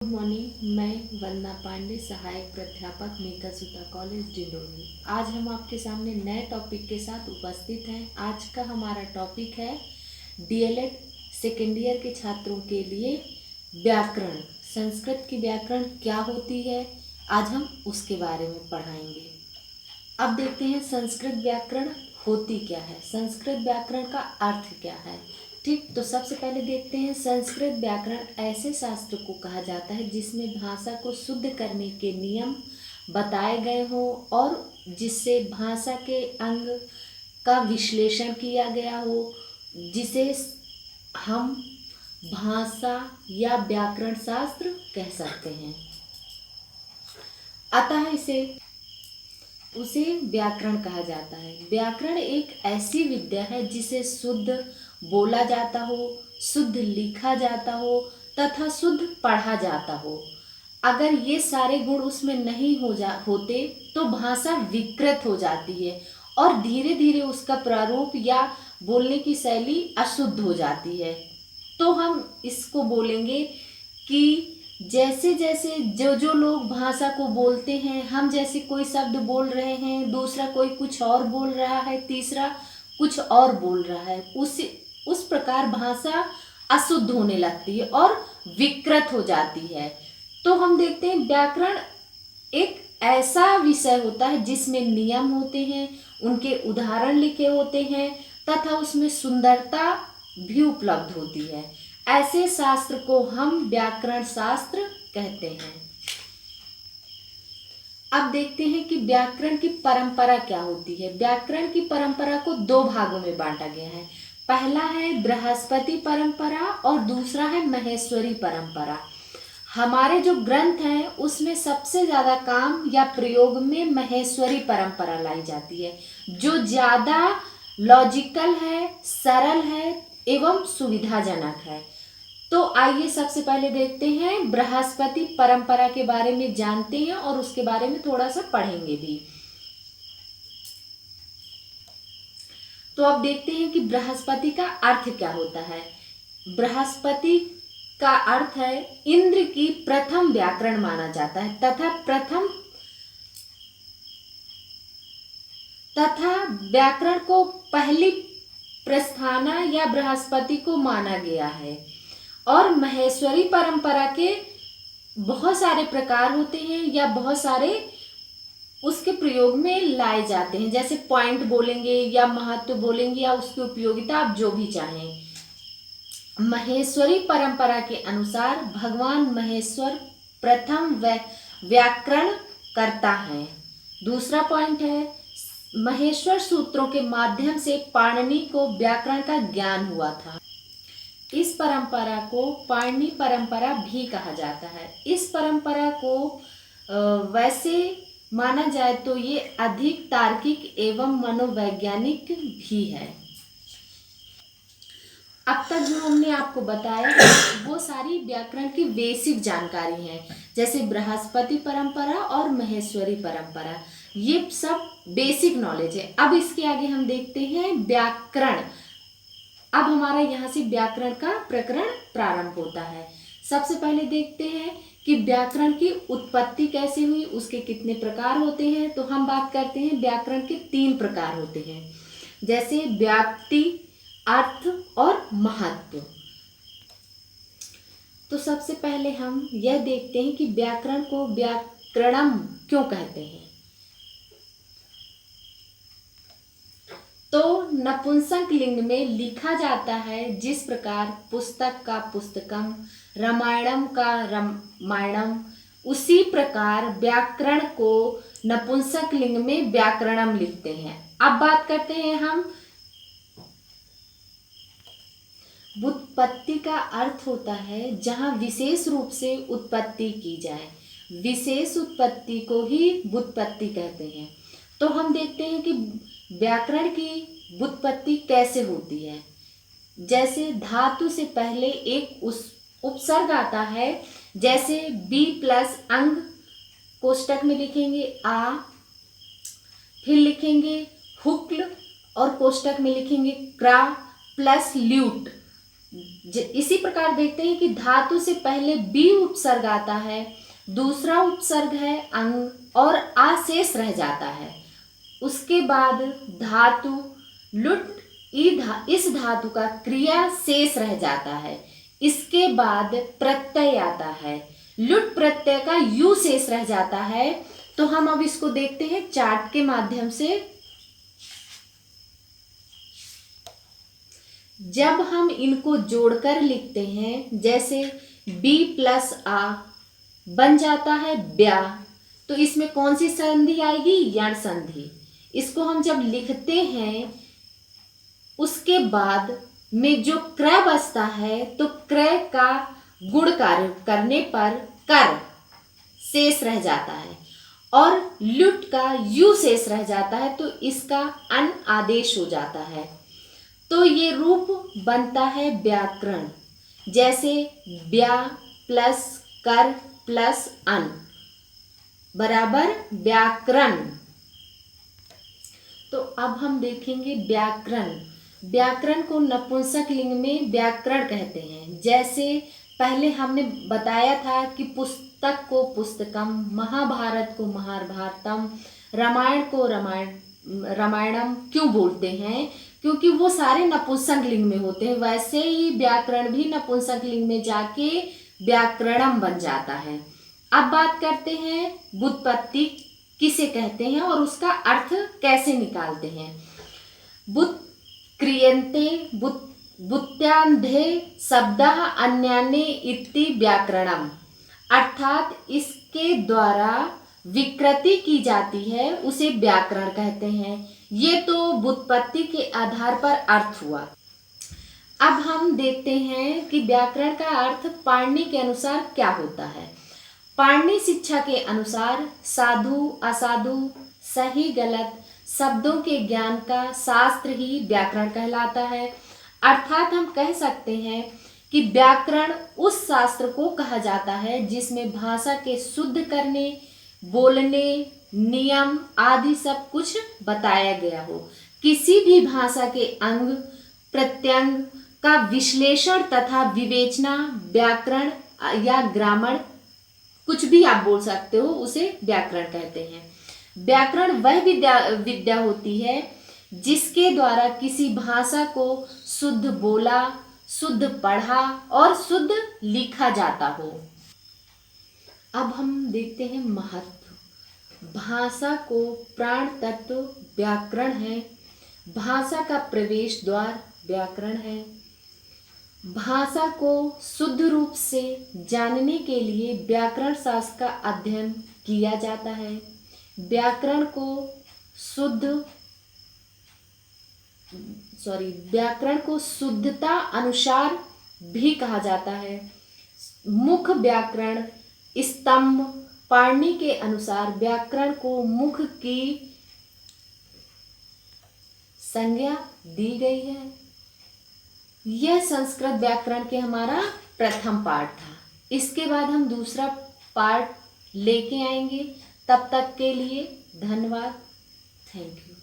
Good morning. मैं वंदना पांडे, सहायक प्राध्यापक मेघासुता कॉलेज डिंडोरी। आज हम आपके सामने नए टॉपिक के साथ उपस्थित हैं। आज का हमारा टॉपिक है डीएलएड सेकेंड ईयर के छात्रों के लिए व्याकरण। संस्कृत की व्याकरण क्या होती है, आज हम उसके बारे में पढ़ाएंगे। अब देखते हैं संस्कृत व्याकरण होती क्या है, संस्कृत व्याकरण का अर्थ क्या है। ठीक, तो सबसे पहले देखते हैं संस्कृत व्याकरण ऐसे शास्त्र को कहा जाता है जिसमें भाषा को शुद्ध करने के नियम बताए गए हों और जिससे भाषा के अंग का विश्लेषण किया गया हो, जिसे हम भाषा या व्याकरण शास्त्र कह सकते हैं। अतः उसे व्याकरण कहा जाता है। व्याकरण एक ऐसी विद्या है जिसे शुद्ध बोला जाता हो, शुद्ध लिखा जाता हो तथा शुद्ध पढ़ा जाता हो। अगर ये सारे गुण उसमें नहीं होते तो भाषा विकृत हो जाती है और धीरे धीरे उसका प्रारूप या बोलने की शैली अशुद्ध हो जाती है। तो हम इसको बोलेंगे कि जैसे जैसे जो जो लोग भाषा को बोलते हैं, हम जैसे कोई शब्द बोल रहे हैं, दूसरा कोई कुछ और बोल रहा है, तीसरा कुछ और बोल रहा है, उस प्रकार भाषा अशुद्ध होने लगती है और विकृत हो जाती है। तो हम देखते हैं व्याकरण एक ऐसा विषय होता है जिसमें नियम होते हैं, उनके उदाहरण लिखे होते हैं तथा उसमें सुंदरता भी उपलब्ध होती है। ऐसे शास्त्र को हम व्याकरण शास्त्र कहते हैं। अब देखते हैं कि व्याकरण की परंपरा क्या होती है। व्याकरण की परंपरा को दो भागों में बांटा गया है। पहला है बृहस्पति परंपरा और दूसरा है महेश्वरी परंपरा। हमारे जो ग्रंथ हैं उसमें सबसे ज्यादा काम या प्रयोग में महेश्वरी परंपरा लाई जाती है, जो ज्यादा लॉजिकल है, सरल है एवं सुविधाजनक है। तो आइए सबसे पहले देखते हैं बृहस्पति परंपरा के बारे में, जानते हैं और उसके बारे में थोड़ा सा पढ़ेंगे भी। तो अब देखते हैं कि बृहस्पति का अर्थ क्या होता है। बृहस्पति का अर्थ है इंद्र की प्रथम व्याकरण माना जाता है तथा व्याकरण को पहली प्रस्थाना या बृहस्पति को माना गया है। और महेश्वरी परंपरा के बहुत सारे प्रकार होते हैं या बहुत सारे उसके प्रयोग में लाए जाते हैं, जैसे पॉइंट बोलेंगे या महत्व बोलेंगे या उसकी उपयोगिता, आप जो भी चाहें। महेश्वरी परंपरा के अनुसार भगवान महेश्वर प्रथम व्याकरण करता है। दूसरा पॉइंट है महेश्वर सूत्रों के माध्यम से पाणिनि को व्याकरण का ज्ञान हुआ था। इस परंपरा को पाणिनि परंपरा भी कहा जाता है। इस परंपरा को वैसे माना जाए तो ये अधिक तार्किक एवं मनोवैज्ञानिक भी है। अब तक जो हमने आपको बताया वो सारी व्याकरण की बेसिक जानकारी है, जैसे बृहस्पति परंपरा और महेश्वरी परंपरा, ये सब बेसिक नॉलेज है। अब इसके आगे हम देखते हैं व्याकरण। अब हमारा यहाँ से व्याकरण का प्रकरण प्रारंभ होता है। सबसे पहले देखते हैं कि व्याकरण की उत्पत्ति कैसे हुई, उसके कितने प्रकार होते हैं। तो हम बात करते हैं व्याकरण के 3 प्रकार होते हैं, जैसे व्याप्ति, अर्थ और महत्व। तो सबसे पहले हम यह देखते हैं कि व्याकरण को व्याकरणम क्यों कहते हैं। तो नपुंसक लिंग में लिखा जाता है, जिस प्रकार पुस्तक का पुस्तकम, रामायणम का रामायणम, उसी प्रकार व्याकरण को नपुंसक लिंग में व्याकरणम लिखते हैं। अब बात करते हैं हम व्युत्पत्ति का अर्थ होता है जहां विशेष रूप से उत्पत्ति की जाए, विशेष उत्पत्ति को ही व्युत्पत्ति कहते हैं। तो हम देखते हैं कि व्याकरण की व्युत्पत्ति कैसे होती है। जैसे धातु से पहले एक उपसर्ग आता है, जैसे बी प्लस अंग, कोष्टक में लिखेंगे आ, फिर लिखेंगे हुक्ल और कोष्टक में लिखेंगे क्रा प्लस ल्यूट। इसी प्रकार देखते हैं कि धातु से पहले बी उपसर्ग आता है, दूसरा उपसर्ग है अंग और आ शेष रह जाता है। उसके बाद धातु लुट इस धातु का क्रिया शेष रह जाता है। इसके बाद प्रत्यय आता है, लुट प्रत्यय का यू शेष रह जाता है। तो हम अब इसको देखते हैं चार्ट के माध्यम से। जब हम इनको जोड़कर लिखते हैं, जैसे बी प्लस आ बन जाता है ब्या, तो इसमें कौन सी संधि आएगी? यण संधि। इसको हम जब लिखते हैं उसके बाद में जो क्रय बचता है, तो क्रय का गुण कार्य करने पर कर शेष रह जाता है और लुट का यू शेष रह जाता है, तो इसका अन आदेश हो जाता है। तो ये रूप बनता है व्याकरण, जैसे ब्या प्लस कर प्लस अन बराबर व्याकरण। तो अब हम देखेंगे व्याकरण। व्याकरण को नपुंसक लिंग में व्याकरण कहते हैं। जैसे पहले हमने बताया था कि पुस्तक को पुस्तकम, महाभारत को महाभारतम, रामायण को रामायणम क्यों बोलते हैं? क्योंकि वो सारे नपुंसक लिंग में होते हैं। वैसे ही व्याकरण भी नपुंसक लिंग में जाके व्याकरणम बन जाता है। अब बात करते हैं व्युत्पत्ति किसे कहते हैं और उसका अर्थ कैसे निकालते हैं। बुत क्रियन्ते बुत्यांधे शब्दः अन्यान्ये इति व्याकरणम, अर्थात इसके द्वारा विकृति की जाती है, उसे व्याकरण कहते हैं। ये तो व्युत्पत्ति के आधार पर अर्थ हुआ। अब हम देखते हैं कि व्याकरण का अर्थ पाणिनि के अनुसार क्या होता है। पाणिनि शिक्षा के अनुसार साधु असाधु, सही गलत शब्दों के ज्ञान का शास्त्र ही व्याकरण कहलाता है। अर्थात हम कह सकते हैं कि व्याकरण उस शास्त्र को कहा जाता है जिसमें भाषा के शुद्ध करने, बोलने, नियम आदि सब कुछ बताया गया हो। किसी भी भाषा के अंग प्रत्यंग का विश्लेषण तथा विवेचना व्याकरण या ग्रामर, कुछ भी आप बोल सकते हो, उसे व्याकरण कहते हैं। व्याकरण वह विद्या होती है जिसके द्वारा किसी भाषा को शुद्ध बोला, शुद्ध पढ़ा और शुद्ध लिखा जाता हो। अब हम देखते हैं महत्व। भाषा को प्राण तत्व व्याकरण है। भाषा का प्रवेश द्वार व्याकरण है। भाषा को शुद्ध रूप से जानने के लिए व्याकरण शास्त्र का अध्ययन किया जाता है। व्याकरण को शुद्धता अनुसार भी कहा जाता है। मुख व्याकरण स्तंभ, पाणिनि के अनुसार व्याकरण को मुख की संज्ञा दी गई है। यह संस्कृत व्याकरण के हमारा प्रथम पाठ था। इसके बाद हम दूसरा पार्ट लेके आएंगे। तब तक के लिए धन्यवाद। Thank you.